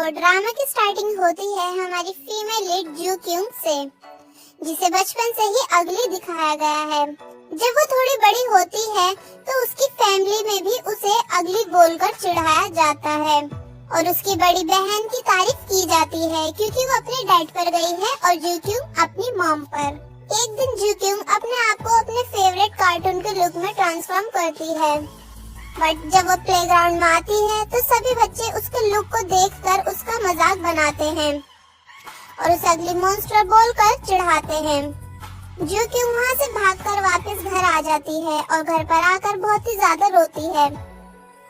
Drama की starting होती है हमारी फीमेल लीड जू क्यूंग से, जिसे बचपन से ही अगली दिखाया गया है। जब वो थोड़ी बड़ी होती है तो उसकी फैमिली में भी उसे अगली बोलकर चिढ़ाया जाता है और उसकी बड़ी बहन की तारीफ की जाती है क्योंकि वो अपने डैड पर गई है और जू क्यूंग अपनी मॉम पर। एक दिन जू क्यूंग अपने आप को अपने फेवरेट कार्टून के लुक में ट्रांसफॉर्म करती है, बट जब वो प्लेग्राउंड में आती है तो सभी बच्चे उसके लुक को देखकर उसका मजाक बनाते हैं और उसे अगली मॉन्स्टर बोलकर चिढ़ाते हैं। जू क्यूंग वहाँ से भागकर वापस घर आ जाती है और घर पर आकर बहुत ही ज्यादा रोती है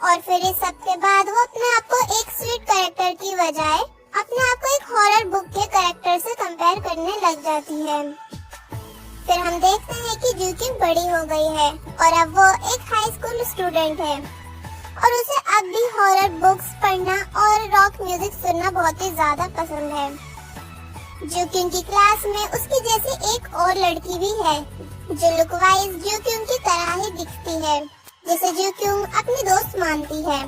और फिर इस सब के बाद वो अपने आप को एक स्वीट कैरेक्टर की बजाय अपने आप को एक हॉरर बुक के कैरेक्टर से कंपेयर करने लग जाती है। फिर हम देखते हैं कि जू क्यूंग बड़ी हो गई है और अब वो एक हाई स्कूल स्टूडेंट है और उसे अब भी हॉरर बुक्स पढ़ना और रॉक म्यूजिक सुनना बहुत ही ज्यादा पसंद है। जू क्यूंग की क्लास में उसकी जैसी एक और लड़की भी है जो लुक वाइज जू क्यूंग की तरह ही दिखती है, जिसे जू क्यूंग अपनी दोस्त मानती है।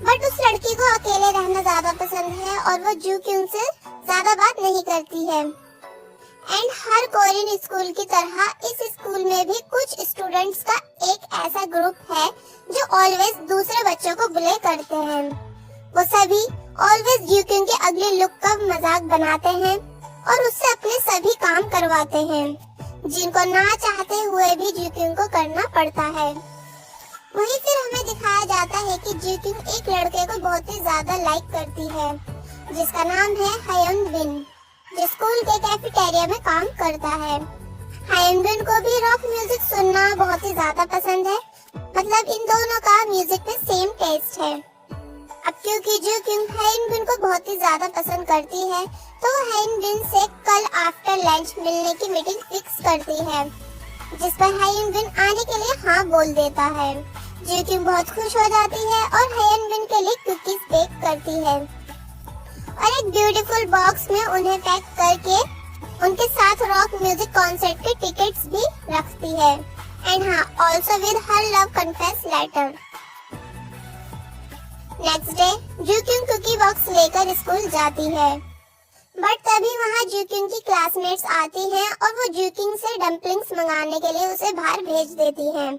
बट उस लड़की को अकेले रहना ज्यादा पसंद है और वो जू क्यूंग से ज्यादा बात नहीं करती है। एंड हर कोरियन स्कूल की तरह इस स्कूल में भी कुछ स्टूडेंट्स का एक ऐसा ग्रुप है जो ऑलवेज दूसरे बच्चों को बुले करते हैं। वो सभी ऑलवेज जू क्यूंग के अगले लुक का मजाक बनाते हैं और उससे अपने सभी काम करवाते हैं जिनको ना चाहते हुए भी जू क्यूंग को करना पड़ता है। वहीं फिर हमें दिखाया जाता है कि जू क्यूंग एक लड़के को बहुत ही ज्यादा लाइक करती है जिसका नाम है हयोन बिन, जो स्कूल के कैफेटेरिया में काम करता है। हायन बिन को भी रॉक म्यूजिक सुनना बहुत ही ज्यादा पसंद है, मतलब इन दोनों का म्यूजिक में सेम टेस्ट है। अब क्योंकि जू क्यूंग हायन बिन को बहुत ही ज्यादा पसंद करती है तो हायन बिन से कल आफ्टर लंच मिलने की मीटिंग फिक्स करती है, जिस पर हायन बिन आने के लिए हाँ बोल देता है। जू क्यूंग बहुत खुश हो जाती है और हायन बिन के लिए कुकीज बेक करती है और एक ब्यूटीफुल बॉक्स में उन्हें पैक करके उनके साथ रॉक म्यूजिक कॉन्सर्ट के टिकट्स भी रखती है। एंड हाँ, also with her love confess letter. Next day Ju Kyung cookie box लेकर स्कूल जाती है, बट तभी वहाँ जू क्यूंग की क्लासमेट्स आती हैं और वो जू क्यूंग से डम्पलिंग्स मंगाने के लिए उसे बाहर भेज देती हैं।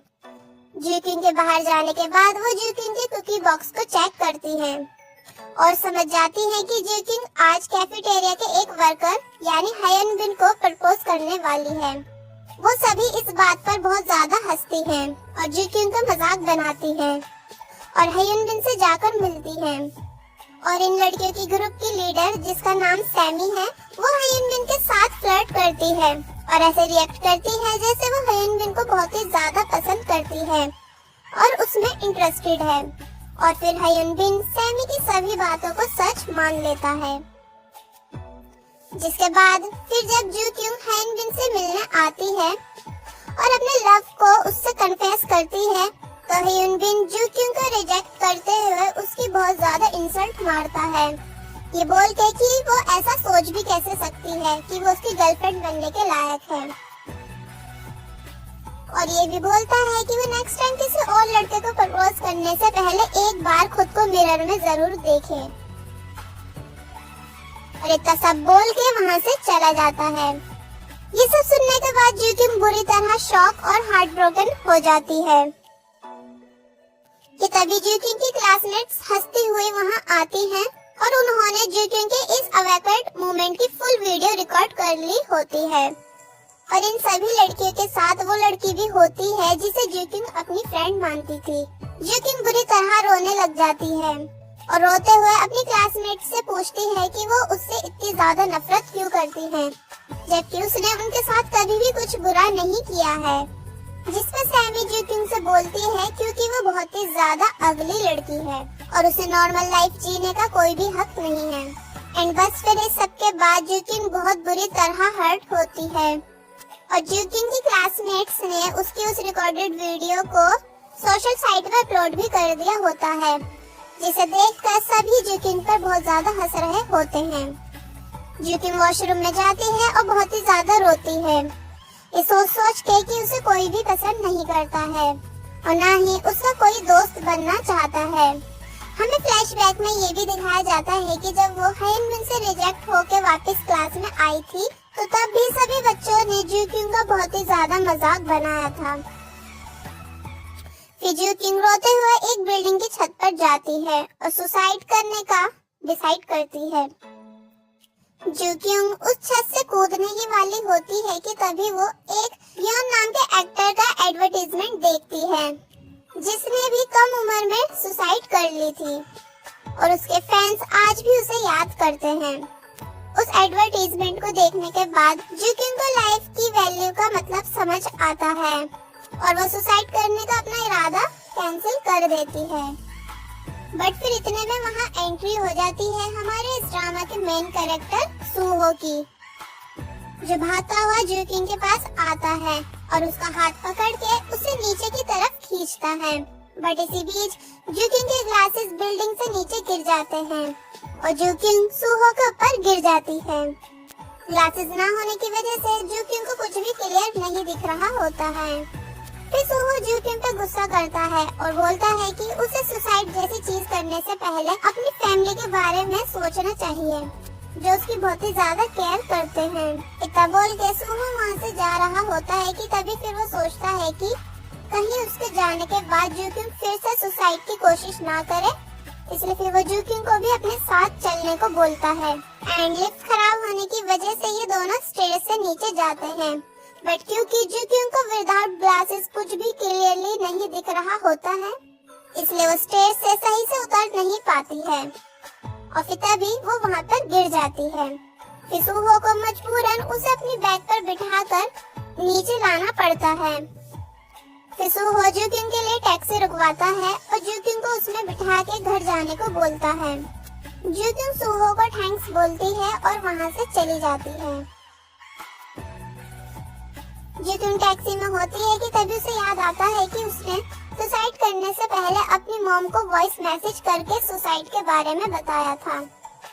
जू क्यूंग के बाहर जाने के बाद वो जू क्यूंग के कुकी बॉक्स को चेक करती हैं और समझ जाती है कि जू क्यूंग आज कैफेटेरिया के एक वर्कर यानी हायन बिन को प्रपोज करने वाली है। वो सभी इस बात पर बहुत ज्यादा हंसती हैं और जू क्यूंग का मजाक बनाती हैं और हायन बिन से जाकर मिलती हैं और इन लड़कियों की ग्रुप की लीडर जिसका नाम सैमी है वो हायन बिन के साथ फ्लर्ट करती है और ऐसे रिएक्ट करती है जैसे वो हायन बिन को बहुत ही ज्यादा पसंद करती है और उसमें इंटरेस्टेड है। और फिर हायन बिन सैमी की सभी बातों को सच मान लेता है, जिसके बाद फिर जब जू क्यूंग हायन बिन से मिलने आती है और अपने लव को उससे कन्फेस करती है तो हायन बिन जू क्यूंग को रिजेक्ट करते हुए उसकी बहुत ज्यादा इंसल्ट मारता है, ये बोल के कि वो ऐसा सोच भी कैसे सकती है कि वो उसकी गर्लफ्रेंड बनने के लायक है। और ये भी बोलता है कि वो नेक्स्ट टाइम किसी और लड़के को प्रपोज करने से पहले एक बार खुद को मिरर में जरूर देखे। और इतना सब बोल के वहाँ से चला जाता है। ये सब सुनने के बाद जू क्यूंग बुरी तरह शॉक और हार्ट ब्रोकन हो जाती है कि तभी जू क्यूंग की क्लासमेट्स हंसती हुई वहाँ आती हैं और उन्होंने जू क्यूंग के इस अवेकर्ड मूवमेंट की फुल वीडियो रिकॉर्ड कर ली होती है। और इन सभी लड़कियों के साथ वो लड़की भी होती है जिसे जू क्यूंग अपनी फ्रेंड मानती थी। जू क्यूंग बुरी तरह रोने लग जाती है और रोते हुए अपनी क्लासमेट से पूछती है कि वो उससे इतनी ज्यादा नफरत क्यों करती हैं, जबकि उसने उनके साथ कभी भी कुछ बुरा नहीं किया है। जिसमें सैमी जू क्यूंग से बोलती है क्योंकि वो बहुत ही ज्यादा अगली लड़की है और उसे नॉर्मल लाइफ जीने का कोई भी हक नहीं है। एंड बस फिर इस सब के बाद जू क्यूंग बहुत बुरी तरह हर्ट होती है और जू क्यूंग की क्लासमेट्स ने उसकी उस रिकॉर्डेड वीडियो को सोशल साइट पर अपलोड भी कर दिया होता है, जिसे देखकर सभी जू क्यूंग पर बहुत ज्यादा हंस रहे होते हैं। जू क्यूंग वॉशरूम में जाती है और बहुत ही ज्यादा रोती है, ये सोच के कि उसे कोई भी पसंद नहीं करता है और ना ही उसका कोई दोस्त बनना चाहता है। हमें फ्लैशबैक में ये भी दिखाया जाता है कि जब वो हायनबिन से रिजेक्ट होकर वापस क्लास में आई थी तो तब भी सभी बच्चों ने ज्यूक्युंग का बहुत ही ज्यादा मजाक बनाया था। फिर ज्यूक्युंग रोते हुए एक बिल्डिंग की छत पर जाती है और सुसाइड करने का डिसाइड करती है। ज्यूक्युंग उस छत से कूदने ही वाली होती है कि तभी वो एक योन नाम के एक्टर का एडवर्टाइजमेंट देखती है जिसने भी कम उम्र में सुसाइड कर ली थी और उसके फैंस आज भी उसे याद करते हैं। उस एडवर्टाइजमेंट को देखने के बाद ज्यूक्युंग को लाइफ की वैल्यू का मतलब समझ आता है और वो सुसाइड करने का अपना इरादा कैंसिल कर देती है। बट फिर इतने में वहाँ एंट्री हो जाती है हमारे इस ड्रामा के मेन कैरेक्टर सूहो की, जो भागता हुआ ज्यूक्युंग के पास आता है और उसका हाथ पकड़ के उसे नीचे की तरफ खींचता है। बट इसी बीच ज्यूक्युंग के ग्लासेस बिल्डिंग से नीचे गिर जाते हैं और ज्यूक्युंग सूहो के ऊपर गिर जाती है। ग्लासेस ना होने की वजह से ज्यूक्युंग को कुछ भी क्लियर नहीं दिख रहा होता है। फिर सूहो ज्यूक्युंग पे गुस्सा करता है और बोलता है कि उसे सुसाइड जैसी चीज करने से पहले अपनी फैमिली के बारे में सोचना चाहिए जो उसकी बहुत ही ज्यादा केयर करते हैं। इतना बोल के सूहो वहाँ से जा रहा होता है कि तभी फिर वो सोचता है कि कहीं उसके जाने के बाद ज्यूक्युंग फिर से सुसाइड की कोशिश ना करे, इसलिए फिर वो ज्यूक्युंग को भी अपने साथ चलने को बोलता है। एंड लिफ्ट खराब होने की वजह से ये दोनों स्टेज से नीचे जाते हैं। बट क्योंकि ज्यूक्युंग को विदाउट ग्लासेस कुछ भी क्लियरली नहीं दिख रहा होता है, इसलिए वो स्टेज से सही से उतर नहीं पाती है और फिर तभी वो वहाँ पर गिर जाती है। फिर सूहो को मजबूरन उसे अपनी बैग पर बिठाकर नीचे लाना पड़ता है। फिर सूहो ज्यूक्युंग के लिए टैक्सी रुकवाता है और ज्यूक्युंग को उसमें बिठा के घर जाने को बोलता है। ज्यूक्युंग सूहो को थैंक्स बोलती है और वहाँ से चली जाती है। ज्यूक्युंग टैक्सी में होती है कि तभी उसे याद आता है कि उसने सुसाइड करने से पहले अपनी मॉम को वॉइस मैसेज करके सुसाइड के बारे में बताया था।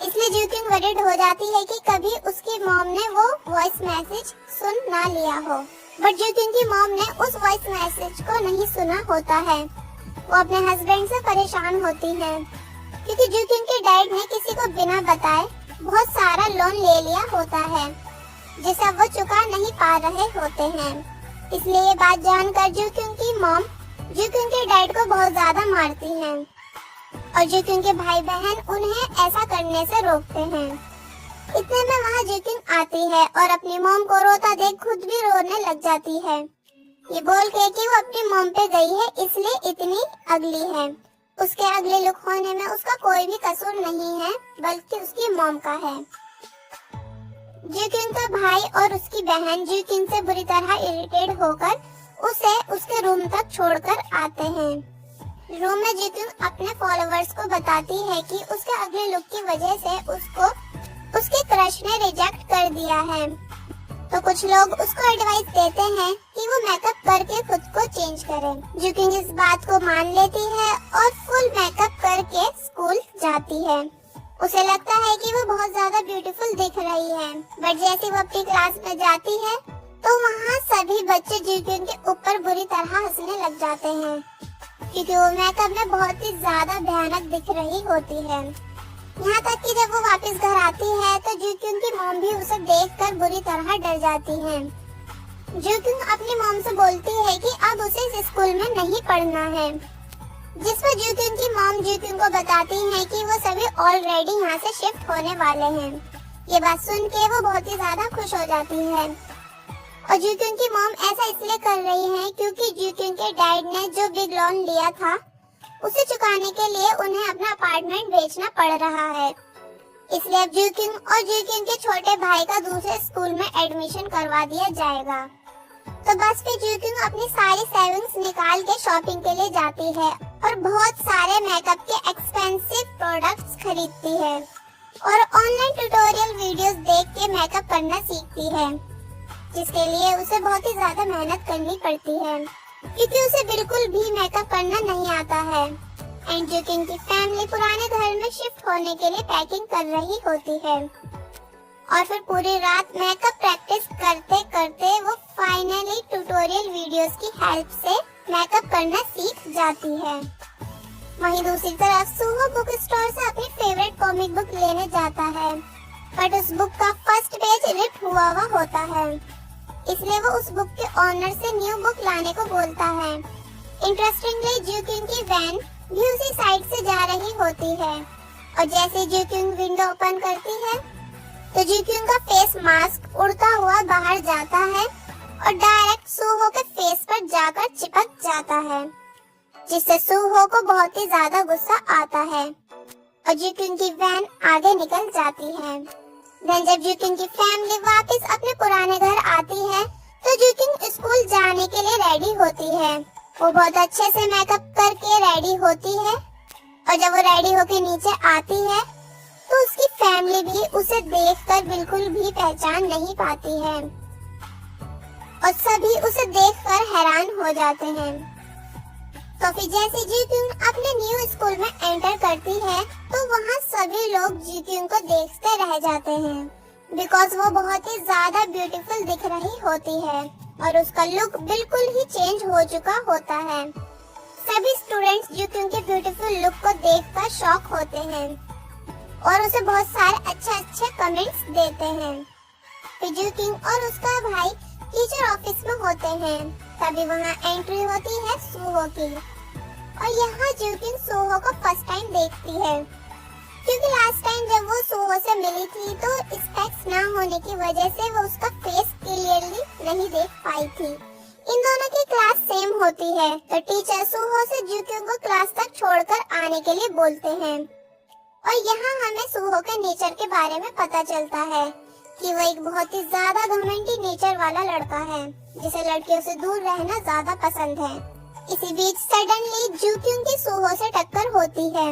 इसलिए ज्यूक्युंग वरीड हो जाती है कि कभी उसकी मॉम ने वो वॉइस मैसेज सुन ना लिया हो। बट ज्यूक्युंग की मॉम ने उस वॉइस मैसेज को नहीं सुना होता है। वो अपने हस्बैंड से परेशान होती है क्योंकि ज्यूक्युंग के डैड ने किसी को बिना बताए बहुत सारा लोन ले लिया होता है जिसे वो चुका नहीं पा रहे होते हैं। इसलिए ये बात जानकर ज्यूक्युंग की मॉम ज्यूक्युंग के डैड को बहुत ज्यादा मारती हैं और ज्यूक्युंग के भाई बहन उन्हें ऐसा करने से रोकते हैं। इतने में वहाँ ज्यूक्युंग आती है और अपनी मॉम को रोता देख खुद भी रोने लग जाती है, ये बोल के कि वो अपनी मॉम पे गई है इसलिए इतनी अगली है। उसके अगले लुक होने में उसका कोई भी कसूर नहीं है बल्कि उसकी मॉम का है। ज्यूक्युंग का भाई और उसकी बहन ज्यूक्युंग से बुरी तरह इरिटेट होकर उसे उसके रूम तक छोड़कर आते हैं। रूम में ज्यूक्युंग अपने फॉलोवर्स को बताती है कि उसके अगले लुक की वजह से उसको उसके क्रश ने रिजेक्ट कर दिया है। तो कुछ लोग उसको एडवाइस देते हैं कि वो मेकअप करके खुद को चेंज करे। ज्यूक्युंग इस बात को मान लेती है और फुल मेकअप करके स्कूल जाती है। उसे लगता है कि वो बहुत ज्यादा ब्यूटीफुल दिख रही है। बट जैसे वो अपनी क्लास में जाती है तो वहाँ सभी बच्चे ज्यूक्युंग के ऊपर बुरी तरह हंसने लग जाते हैं क्योंकि वो मेकअप में बहुत ही ज्यादा भयानक दिख रही होती है। यहाँ तक कि जब वो वापस घर आती है तो ज्यूक्युंग की मॉम भी उसे देखकर बुरी तरह डर जाती है। ज्यूक्युंग अपनी मॉम से बोलती है कि अब उसे इस स्कूल में नहीं पढ़ना है, जिस पर ज्यूक्युंग की मॉम ज्यूक्युंग को बताती है कि वो सभी ऑलरेडी यहाँ से शिफ्ट होने वाले हैं। ये बात सुन के वो बहुत ही ज्यादा खुश हो जाती है और ज्यूक्युंग की मॉम ऐसा इसलिए कर रही है क्योंकि ज्यूक्युंग के डैड ने जो बिग लोन लिया था उसे चुकाने के लिए उन्हें अपना अपार्टमेंट बेचना पड़ रहा है। इसलिए अब ज्यूक्युंग और ज्यूक्युंग के छोटे भाई का दूसरे स्कूल में एडमिशन करवा दिया जाएगा। तो बस फिर ज्यूक्युंग अपनी सारी सेविंग्स निकाल के शॉपिंग के लिए जाती है और बहुत सारे मेकअप के एक्सपेंसिव प्रोडक्ट्स खरीदती है और ऑनलाइन ट्यूटोरियल वीडियोस देख के मेकअप करना सीखती है, जिसके लिए उसे बहुत ही ज्यादा मेहनत करनी पड़ती है क्योंकि उसे बिल्कुल भी मेकअप करना नहीं आता है। एंड ज्यूक्युंग की फैमिली पुराने घर में शिफ्ट होने के लिए पैकिंग कर रही होती है और फिर पूरी रात मेकअप प्रैक्टिस करते करते वो फाइनली ट्यूटोरियल वीडियोस की हेल्प से मेकअप करना सीख जाती है। वहीं दूसरी तरफ सूहो बुक स्टोर से अपनी फेवरेट कॉमिक बुक लेने जाता है, बट उस बुक का फर्स्ट पेज रिप हुआ होता है, इसलिए वो उस बुक के ऑनर से न्यू बुक लाने को बोलता है। इंटरेस्टिंगली ज्यूक्यूंग की वैन भी उसी साइड से जा रही होती है, और जैसे ज्यूक्यूंग विंडो ओपन करती है तो ज्यूक्यूंग का फेस मास्क उड़ता हुआ बाहर जाता है और डायरेक्ट सूहो के फेस पर जाकर चिपक जाता है, जिससे सूहो को बहुत ही ज्यादा गुस्सा आता है और ज्यूक्यूंग की वैन आगे निकल जाती है। देन जब ज्यूक्यूंग की फैमिली वापस अपने पुराने घर आती है तो ज्यूक्यूंग स्कूल जाने के लिए रेडी होती है। वो बहुत अच्छे से मेकअप करके रेडी होती है और जब वो रेडी होके नीचे आती है तो उसकी फैमिली भी उसे देखकर बिल्कुल भी पहचान नहीं पाती है और सभी उसे देखकर हैरान हो जाते हैं। तो फिर जैसे ज्यूक्यूंग अपने न्यू स्कूल में एंटर करती है तो वहाँ सभी लोग ज्यूक्यूंग को देखते रह जाते हैं, बिकॉज वो बहुत ही ज्यादा ब्यूटीफुल दिख रही होती है और उसका लुक बिल्कुल ही चेंज हो चुका होता है। सभी स्टूडेंट्स ज्यूक्यूंग के ब्यूटीफुल लुक को देखकर शॉक होते हैं और उसे बहुत सारे अच्छे कमेंट्स देते हैं। फिर ज्यूक्यूंग और उसका भाई टीचर ऑफिस में होते हैं, तभी वहाँ एंट्री होती है सूहो की और यहाँ ज्यूक्यूंग सूहो को फर्स्ट टाइम देखती है, क्योंकि लास्ट टाइम जब वो सूहो से मिली थी तो स्पेक्स ना होने की वजह से वो उसका फेस क्लियरली नहीं देख पाई थी। इन दोनों की क्लास सेम होती है तो टीचर सूहो से ज्यूक्यूंग को क्लास तक छोड़कर आने के लिए बोलते हैं और यहाँ हमें सूहो के नेचर के बारे में पता चलता है कि वो एक बहुत ही ज्यादा घमंडी नेचर वाला लड़का है, जिसे लड़कियों से दूर रहना ज्यादा पसंद है। इसी बीच सडनली ज्यूक्यूंग की सूहो से टक्कर होती है,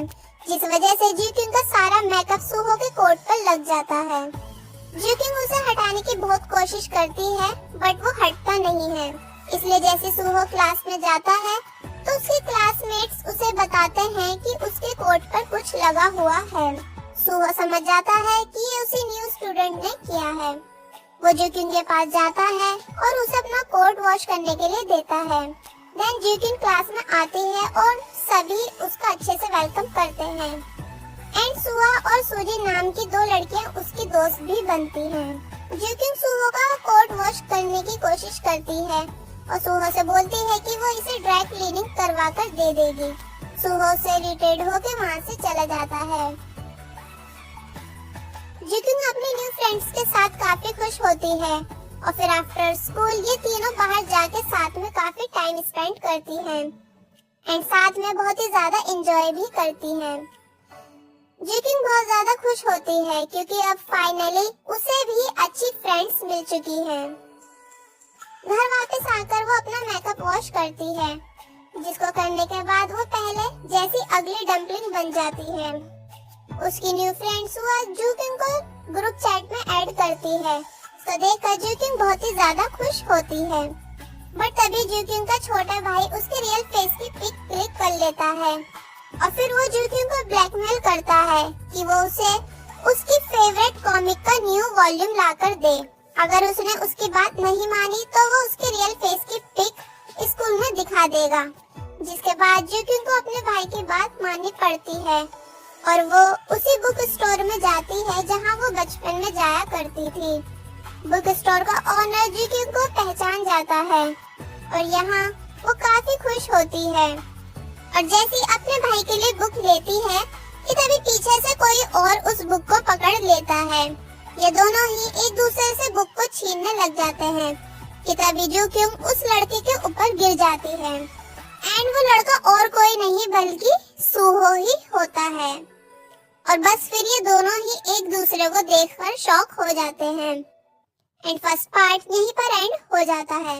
जिस वजह से ज्यूक्यूंग का सारा मेकअप सूहो के कोट पर लग जाता है। ज्यूक्यूंग उसे हटाने की बहुत कोशिश करती है बट वो हटता नहीं है, इसलिए जैसे सूहो क्लास में जाता है तो उसके क्लासमेट्स उसे बताते हैं कि उसके कोट पर कुछ लगा हुआ है। सूहो समझ जाता है कि ये उसी न्यू स्टूडेंट ने किया है। वो ज्यूक्यूंग के पास जाता है और उसे अपना कोट वॉश करने के लिए देता है। देन ज्यूक्यूंग क्लास में आती है और सभी उसका अच्छे से वेलकम करते हैं एंड सुआ और सूजी नाम की दो लड़कियां उसकी दोस्त भी बनती हैं। ज्यूक्यूंग सूहो का कोट वॉश करने की कोशिश करती है और सूहो से बोलती है कि वो इसे ड्राई क्लीनिंग करवा कर दे देगी। सूहो से इरिटेट होकर वहाँ से चला जाता है। ज्यूक्यूंग अपने न्यू फ्रेंड्स के साथ काफी खुश होती है और फिर आफ्टर स्कूल ये तीनों बाहर जाके साथ में काफी टाइम स्पेंड करती हैं एंड साथ में बहुत ही ज्यादा एंजॉय भी करती हैं। ज्यूक्यूंग बहुत ज्यादा खुश होती है क्योंकि अब फाइनली उसे भी अच्छी फ्रेंड्स मिल चुकी हैं। घर वापस आकर वो अपना मेकअप वॉश करती है, जिसको करने के बाद वो पहले जैसी अगली डम्पलिंग बन जाती है। उसकी न्यू फ्रेंड सुआ ज्यूक्यूंग को ग्रुप चैट में ऐड करती है, तो देखकर ज्यूक्यूंग बहुत ही ज्यादा खुश होती है। बट तभी ज्यूक्यूंग का छोटा भाई उसके रियल फेस की पिक क्लिक कर लेता है और फिर वो ज्यूक्यूंग को ब्लैकमेल करता है कि वो उसे उसकी फेवरेट कॉमिक का न्यू वॉल्यूम लाकर दे। अगर उसने उसकी बात नहीं मानी तो वो उसके रियल फेस की पिक स्कूल में दिखा देगा, जिसके बाद ज्यूक्यूंग को अपने भाई की बात माननी पड़ती है और वो उसी बुक स्टोर में जाती है जहाँ वो बचपन में जाया करती थी। बुक स्टोर का ओनर ज्यूक्यूंग को पहचान जाता है और यहाँ वो काफी खुश होती है और जैसे अपने भाई के लिए बुक लेती है कि तभी पीछे से कोई और उस बुक को पकड़ लेता है। ये दोनों ही एक दूसरे से बुक को छीनने लग जाते हैं कि तभी ज्यूक्यूंग उस लड़के के ऊपर गिर जाती है एंड वो लड़का और कोई नहीं बल्कि सूहो ही होता है और बस फिर ये दोनों ही एक दूसरे को देखकर शॉक हो जाते हैं एंड फर्स्ट पार्ट यहीं पर एंड हो जाता है।